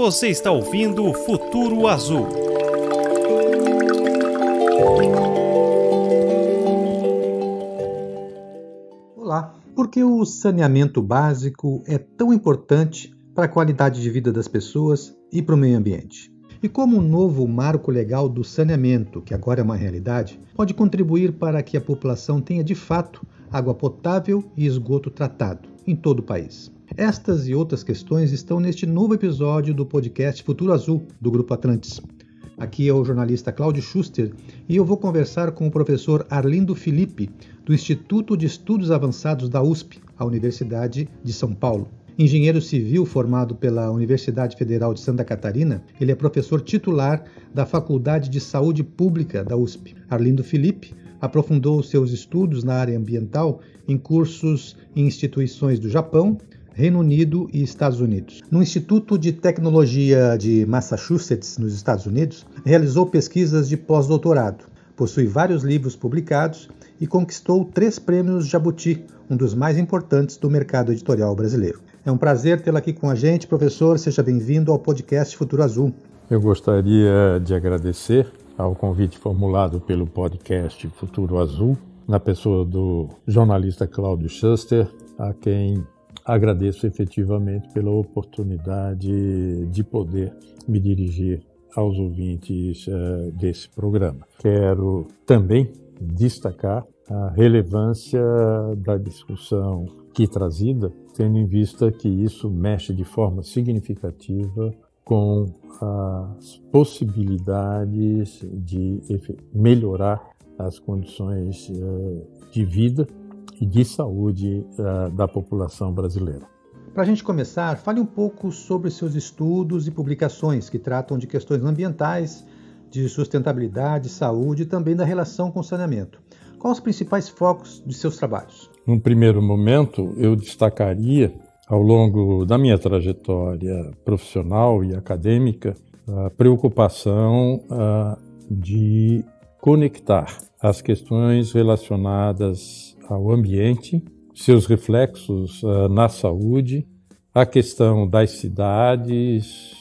Você está ouvindo Futuro Azul. Olá, por que o saneamento básico é tão importante para a qualidade de vida das pessoas e para o meio ambiente? E como o novo marco legal do saneamento, que agora é uma realidade, pode contribuir para que a população tenha de fato água potável e esgoto tratado em todo o país? Estas e outras questões estão neste novo episódio do podcast Futuro Azul, do Grupo Atlantis. Aqui é o jornalista Cláudio Schuster e eu vou conversar com o professor Arlindo Felipe, do Instituto de Estudos Avançados da USP, a Universidade de São Paulo. Engenheiro civil formado pela Universidade Federal de Santa Catarina, ele é professor titular da Faculdade de Saúde Pública da USP. Arlindo Felipe aprofundou seus estudos na área ambiental em cursos em instituições do Japão, Reino Unido e Estados Unidos. No Instituto de Tecnologia de Massachusetts, nos Estados Unidos, realizou pesquisas de pós-doutorado. Possui vários livros publicados e conquistou 3 prêmios Jabuti, um dos mais importantes do mercado editorial brasileiro. É um prazer tê-lo aqui com a gente, professor. Seja bem-vindo ao podcast Futuro Azul. Eu gostaria de agradecer ao convite formulado pelo podcast Futuro Azul, na pessoa do jornalista Cláudio Schuster, a quem agradeço efetivamente pela oportunidade de poder me dirigir aos ouvintes desse programa. Quero também destacar a relevância da discussão aqui trazida, tendo em vista que isso mexe de forma significativa com as possibilidades de melhorar as condições de vida e de saúde da população brasileira. Para a gente começar, fale um pouco sobre seus estudos e publicações que tratam de questões ambientais, de sustentabilidade, saúde e também da relação com o saneamento. Quais os principais focos de seus trabalhos? Num primeiro momento, eu destacaria, ao longo da minha trajetória profissional e acadêmica, a preocupação de conectar as questões relacionadas ao ambiente, seus reflexos na saúde, a questão das cidades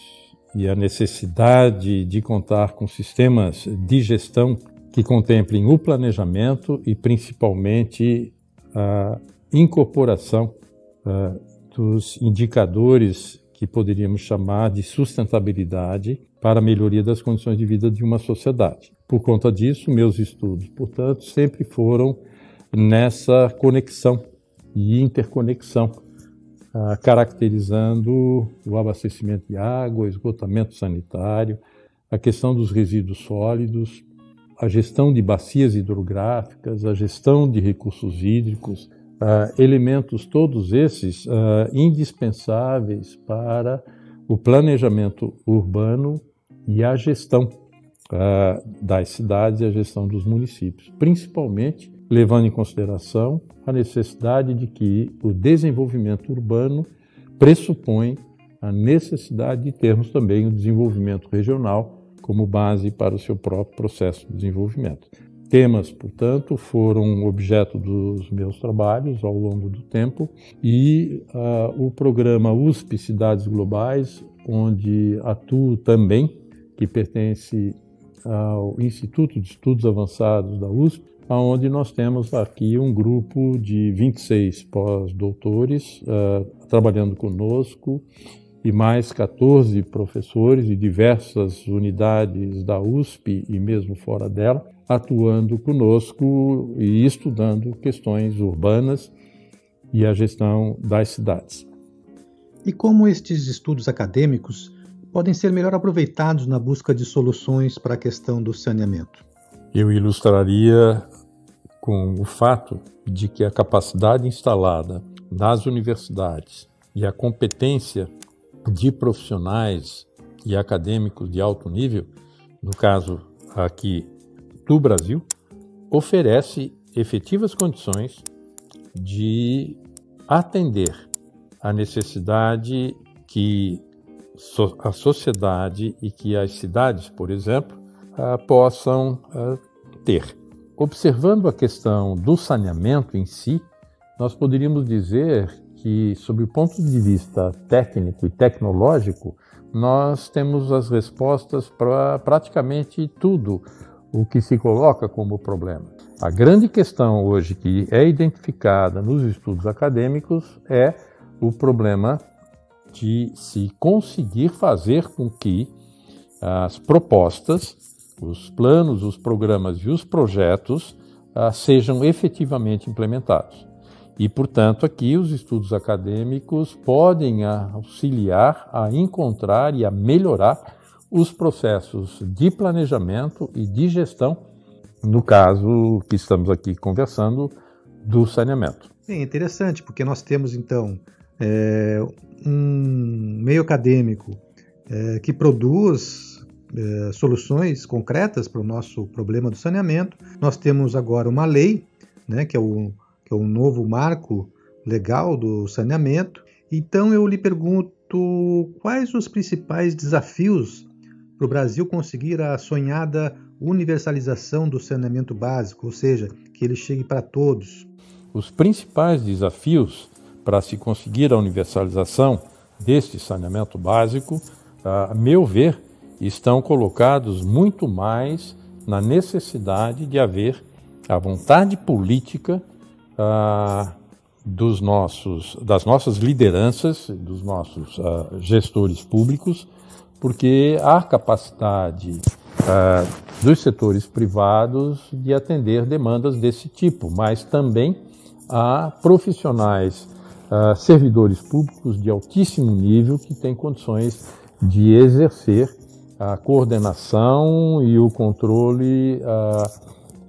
e a necessidade de contar com sistemas de gestão que contemplem o planejamento e principalmente a incorporação dos indicadores que poderíamos chamar de sustentabilidade para a melhoria das condições de vida de uma sociedade. Por conta disso, meus estudos, portanto, sempre foram nessa conexão e interconexão, caracterizando o abastecimento de água, o esgotamento sanitário, a questão dos resíduos sólidos, a gestão de bacias hidrográficas, a gestão de recursos hídricos, elementos todos esses indispensáveis para o planejamento urbano e a gestão das cidades e a gestão dos municípios, principalmente levando em consideração a necessidade de que o desenvolvimento urbano pressupõe a necessidade de termos também o desenvolvimento regional como base para o seu próprio processo de desenvolvimento. Temas, portanto, foram objeto dos meus trabalhos ao longo do tempo e o programa USP Cidades Globais, onde atuo também, que pertence ao Instituto de Estudos Avançados da USP, onde nós temos aqui um grupo de 26 pós-doutores trabalhando conosco e mais 14 professores de diversas unidades da USP e mesmo fora dela, atuando conosco e estudando questões urbanas e a gestão das cidades. E como estes estudos acadêmicos podem ser melhor aproveitados na busca de soluções para a questão do saneamento? Eu ilustraria com o fato de que a capacidade instalada das universidades e a competência de profissionais e acadêmicos de alto nível, no caso aqui do Brasil, oferece efetivas condições de atender à necessidade que a sociedade e que as cidades, por exemplo, possam ter. Observando a questão do saneamento em si, nós poderíamos dizer que, sob o ponto de vista técnico e tecnológico, nós temos as respostas para praticamente tudo o que se coloca como problema. A grande questão hoje que é identificada nos estudos acadêmicos é o problema de se conseguir fazer com que as propostas, os planos, os programas e os projetos sejam efetivamente implementados. E, portanto, aqui os estudos acadêmicos podem auxiliar a encontrar e a melhorar os processos de planejamento e de gestão, no caso que estamos aqui conversando, do saneamento. É interessante, porque nós temos, então, um meio acadêmico que produz soluções concretas para o nosso problema do saneamento. Nós temos agora uma lei, né, que é o novo marco legal do saneamento. Então eu lhe pergunto, quais os principais desafios para o Brasil conseguir a sonhada universalização do saneamento básico, ou seja, que ele chegue para todos? Os principais desafios para se conseguir a universalização deste saneamento básico, a meu ver, estão colocados muito mais na necessidade de haver a vontade política das nossas lideranças, dos nossos gestores públicos, porque há capacidade dos setores privados de atender demandas desse tipo, mas também há profissionais, servidores públicos de altíssimo nível que têm condições de exercer a coordenação e o controle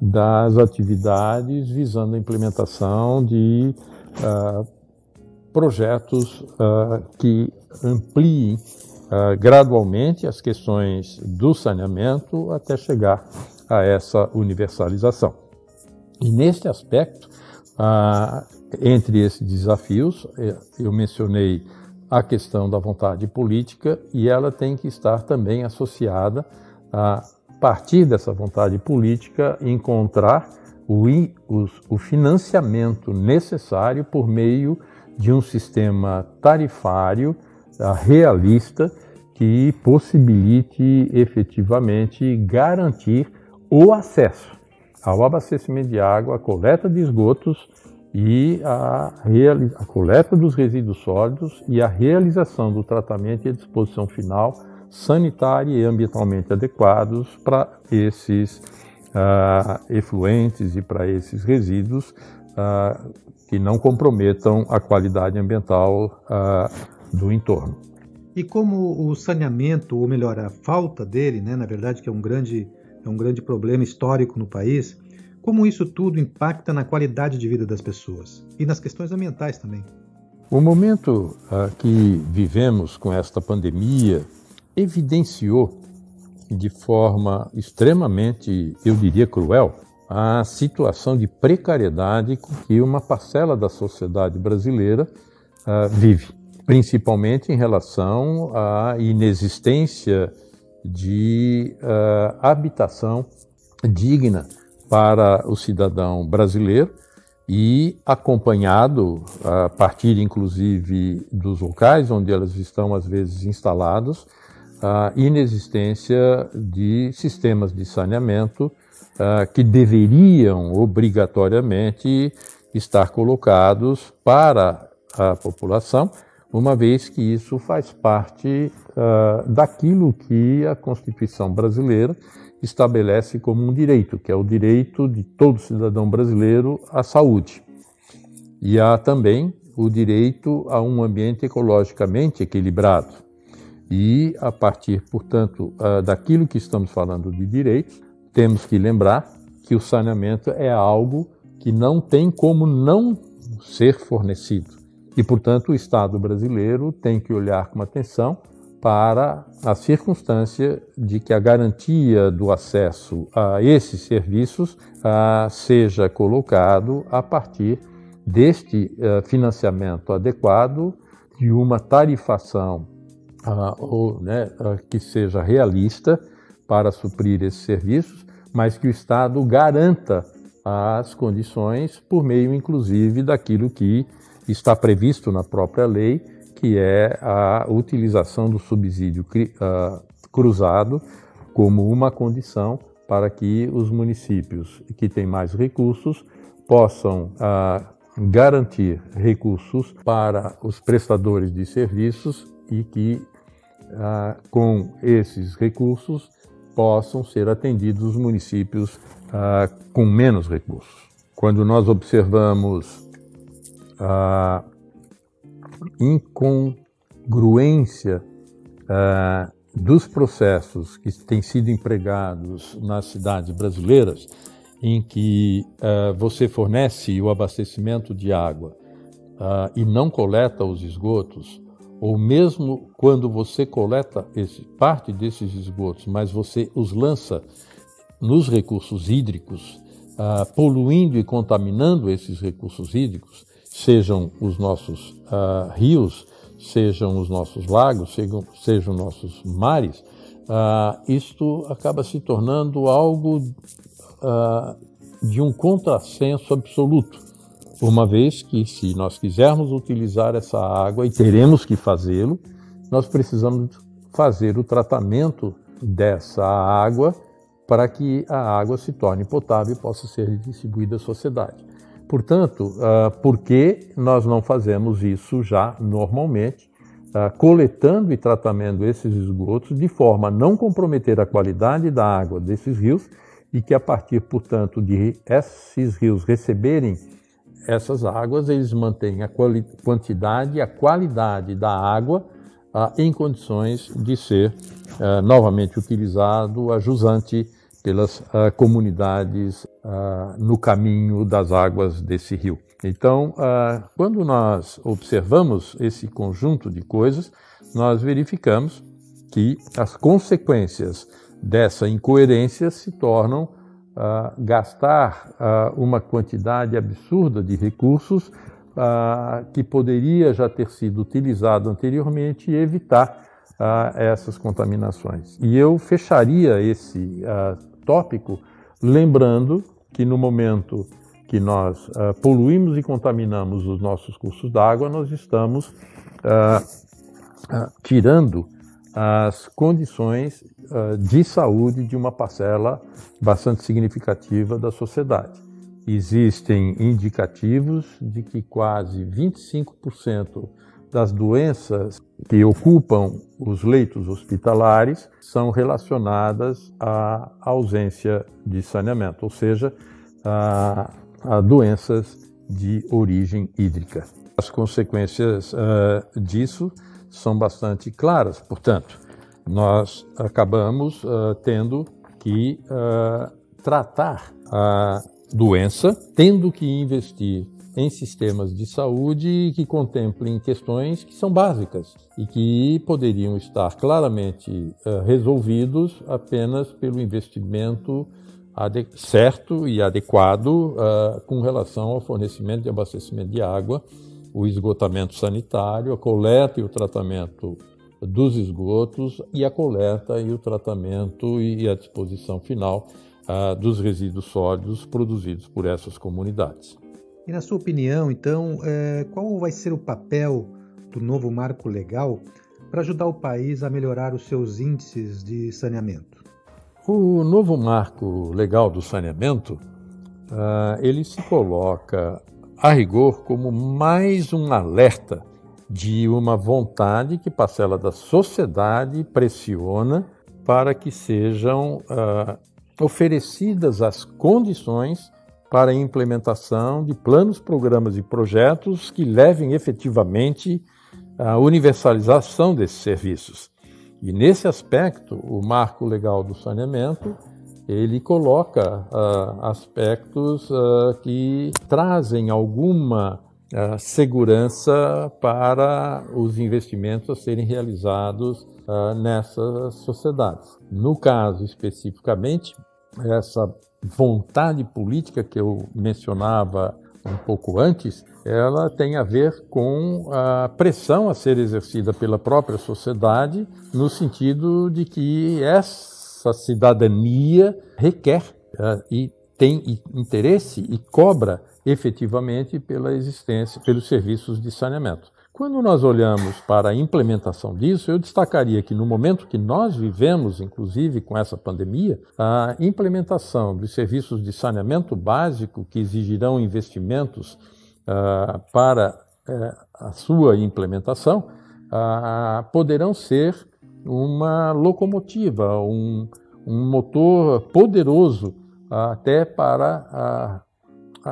das atividades visando a implementação de projetos que ampliem gradualmente as questões do saneamento até chegar a essa universalização. E neste aspecto, entre esses desafios, eu mencionei a questão da vontade política e ela tem que estar também associada a partir dessa vontade política, encontrar o financiamento necessário por meio de um sistema tarifário realista que possibilite efetivamente garantir o acesso ao abastecimento de água, a coleta de esgotos e a coleta dos resíduos sólidos e a realização do tratamento e a disposição final sanitária e ambientalmente adequados para esses efluentes e para esses resíduos que não comprometam a qualidade ambiental do entorno. E como o saneamento, ou melhor, a falta dele, né, na verdade, que é um grande problema histórico no país, como isso tudo impacta na qualidade de vida das pessoas e nas questões ambientais também? O momento que vivemos com esta pandemia evidenciou de forma extremamente, eu diria, cruel, a situação de precariedade com que uma parcela da sociedade brasileira vive, principalmente em relação à inexistência de habitação digna para o cidadão brasileiro e acompanhado, a partir inclusive dos locais onde elas estão às vezes instalados, a inexistência de sistemas de saneamento que deveriam obrigatoriamente estar colocados para a população, uma vez que isso faz parte daquilo que a Constituição brasileira estabelece como um direito, que é o direito de todo cidadão brasileiro à saúde. E há também o direito a um ambiente ecologicamente equilibrado. E, a partir, portanto, daquilo que estamos falando de direitos, temos que lembrar que o saneamento é algo que não tem como não ser fornecido. E, portanto, o Estado brasileiro tem que olhar com atenção para a circunstância de que a garantia do acesso a esses serviços seja colocado a partir deste financiamento adequado, de uma tarifação que seja realista para suprir esses serviços, mas que o Estado garanta as condições por meio, inclusive, daquilo que está previsto na própria lei, que é a utilização do subsídio cruzado como uma condição para que os municípios que têm mais recursos possam garantir recursos para os prestadores de serviços e que, com esses recursos, possam ser atendidos os municípios com menos recursos. Quando nós observamos a incongruência dos processos que têm sido empregados nas cidades brasileiras, em que você fornece o abastecimento de água e não coleta os esgotos, ou mesmo quando você coleta parte desses esgotos, mas você os lança nos recursos hídricos, poluindo e contaminando esses recursos hídricos, sejam os nossos rios, sejam os nossos lagos, sejam os nossos mares, isto acaba se tornando algo de um contrassenso absoluto, uma vez que, se nós quisermos utilizar essa água, e teremos que fazê-lo, nós precisamos fazer o tratamento dessa água para que a água se torne potável e possa ser distribuída à sociedade. Portanto, por que nós não fazemos isso já normalmente, coletando e tratando esses esgotos de forma a não comprometer a qualidade da água desses rios e que, a partir, portanto, de esses rios receberem essas águas, eles mantêm a quantidade e a qualidade da água em condições de ser novamente utilizado a jusante pelas comunidades no caminho das águas desse rio. Então, quando nós observamos esse conjunto de coisas, nós verificamos que as consequências dessa incoerência se tornam gastar uma quantidade absurda de recursos que poderia já ter sido utilizado anteriormente e evitar essas contaminações. E eu fecharia esse tópico lembrando que no momento que nós poluímos e contaminamos os nossos cursos d'água, nós estamos tirando as condições de saúde de uma parcela bastante significativa da sociedade. Existem indicativos de que quase 25% das doenças que ocupam os leitos hospitalares são relacionadas à ausência de saneamento, ou seja, a doenças de origem hídrica. As consequências disso são bastante claras, portanto, nós acabamos tendo que tratar a doença, tendo que investir em sistemas de saúde que contemplem questões que são básicas e que poderiam estar claramente resolvidos apenas pelo investimento certo e adequado com relação ao fornecimento de abastecimento de água, o esgotamento sanitário, a coleta e o tratamento dos esgotos e a coleta e o tratamento e a disposição final dos resíduos sólidos produzidos por essas comunidades. E na sua opinião, então, qual vai ser o papel do novo marco legal para ajudar o país a melhorar os seus índices de saneamento? O novo marco legal do saneamento, ele se coloca, a rigor, como mais um alerta de uma vontade que parcela da sociedade pressiona para que sejam oferecidas as condições para a implementação de planos, programas e projetos que levem efetivamente à universalização desses serviços. E nesse aspecto, o marco legal do saneamento, ele coloca aspectos que trazem alguma segurança para os investimentos a serem realizados nessas sociedades. No caso, especificamente, essa vontade política que eu mencionava um pouco antes, ela tem a ver com a pressão a ser exercida pela própria sociedade, no sentido de que essa cidadania requer e tem interesse e cobra efetivamente pela existência, pelos serviços de saneamento. Quando nós olhamos para a implementação disso, eu destacaria que no momento que nós vivemos, inclusive com essa pandemia, a implementação dos serviços de saneamento básico que exigirão investimentos para a sua implementação, poderão ser uma locomotiva, um motor poderoso até para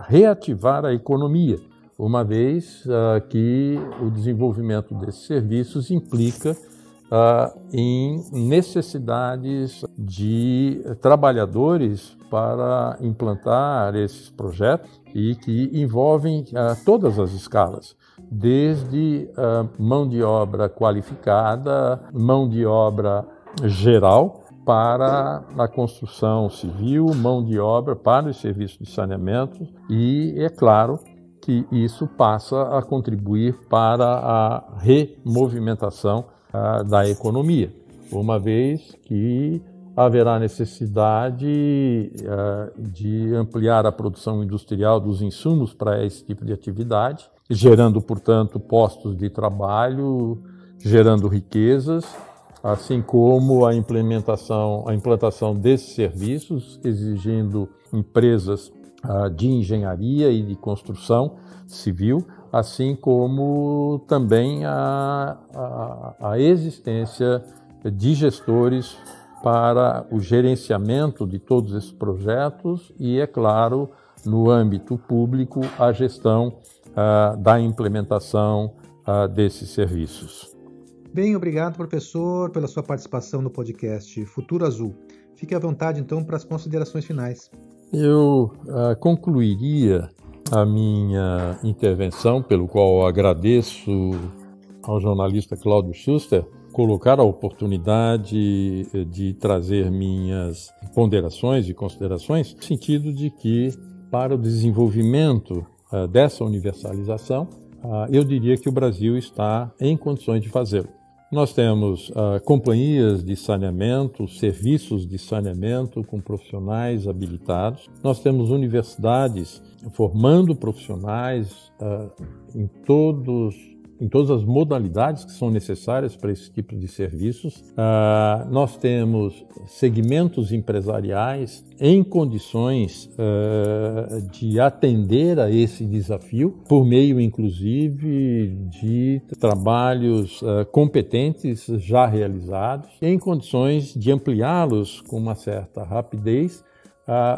reativar a economia, uma vez que o desenvolvimento desses serviços implica em necessidades de trabalhadores para implantar esses projetos e que envolvem todas as escalas, desde mão de obra qualificada, mão de obra geral, para a construção civil, mão de obra para os serviços de saneamento e, é claro, que isso passa a contribuir para a removimentação da economia, uma vez que haverá necessidade de ampliar a produção industrial dos insumos para esse tipo de atividade, gerando, portanto, postos de trabalho, gerando riquezas, assim como a implantação desses serviços, exigindo empresas de engenharia e de construção civil, assim como também a existência de gestores para o gerenciamento de todos esses projetos e, é claro, no âmbito público, a gestão da implementação desses serviços. Bem, obrigado, professor, pela sua participação no podcast Futuro Azul. Fique à vontade, então, para as considerações finais. Eu concluiria a minha intervenção, pelo qual agradeço ao jornalista Cláudio Schuster colocar a oportunidade de trazer minhas ponderações e considerações, no sentido de que, para o desenvolvimento dessa universalização, eu diria que o Brasil está em condições de fazê-lo. Nós temos companhias de saneamento, serviços de saneamento com profissionais habilitados. Nós temos universidades formando profissionais em todas as modalidades que são necessárias para esse tipo de serviços. Nós temos segmentos empresariais em condições de atender a esse desafio, por meio, inclusive, de trabalhos competentes já realizados, em condições de ampliá-los com uma certa rapidez,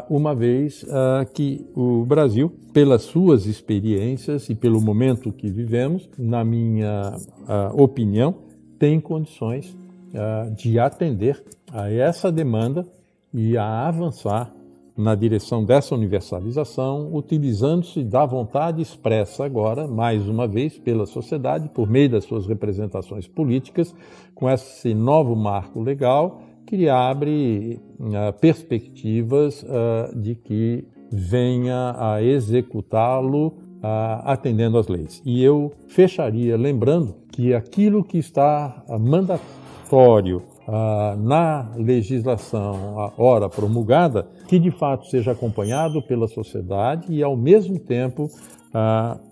uma vez que o Brasil, pelas suas experiências e pelo momento que vivemos, na minha opinião, tem condições de atender a essa demanda e a avançar na direção dessa universalização, utilizando-se da vontade expressa agora, mais uma vez, pela sociedade, por meio das suas representações políticas, com esse novo marco legal, que abre perspectivas de que venha a executá-lo atendendo às leis. E eu fecharia lembrando que aquilo que está mandatório na legislação ora promulgada, que de fato seja acompanhado pela sociedade e, ao mesmo tempo,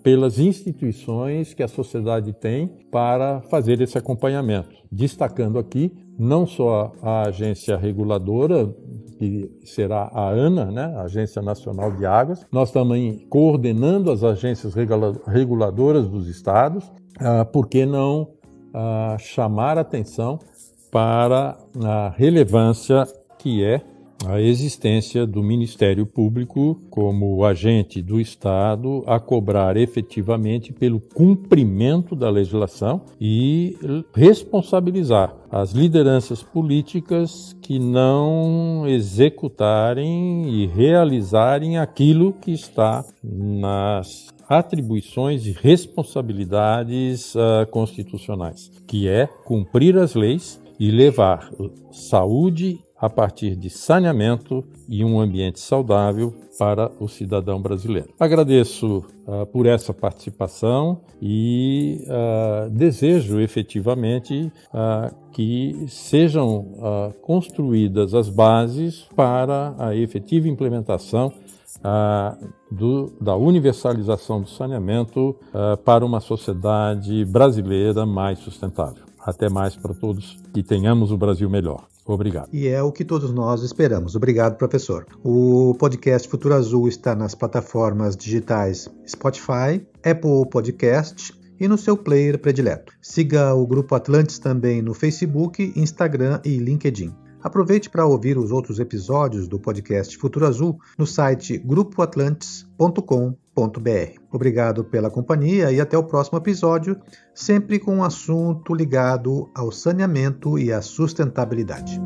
pelas instituições que a sociedade tem para fazer esse acompanhamento. Destacando aqui não só a agência reguladora, que será a ANA, né, a Agência Nacional de Águas, nós também coordenando as agências reguladoras dos estados, por que não chamar atenção para a relevância que é a existência do Ministério Público como agente do Estado a cobrar efetivamente pelo cumprimento da legislação e responsabilizar as lideranças políticas que não executarem e realizarem aquilo que está nas atribuições e responsabilidades constitucionais, que é cumprir as leis e levar saúde a partir de saneamento e um ambiente saudável para o cidadão brasileiro. Agradeço por essa participação e desejo efetivamente que sejam construídas as bases para a efetiva implementação da universalização do saneamento para uma sociedade brasileira mais sustentável. Até mais para todos, e tenhamos o Brasil melhor. Obrigado. E é o que todos nós esperamos. Obrigado, professor. O podcast Futuro Azul está nas plataformas digitais Spotify, Apple Podcast e no seu player predileto. Siga o Grupo Atlantis também no Facebook, Instagram e LinkedIn. Aproveite para ouvir os outros episódios do podcast Futuro Azul no site grupoatlantis.com.br. Obrigado pela companhia e até o próximo episódio, sempre com um assunto ligado ao saneamento e à sustentabilidade.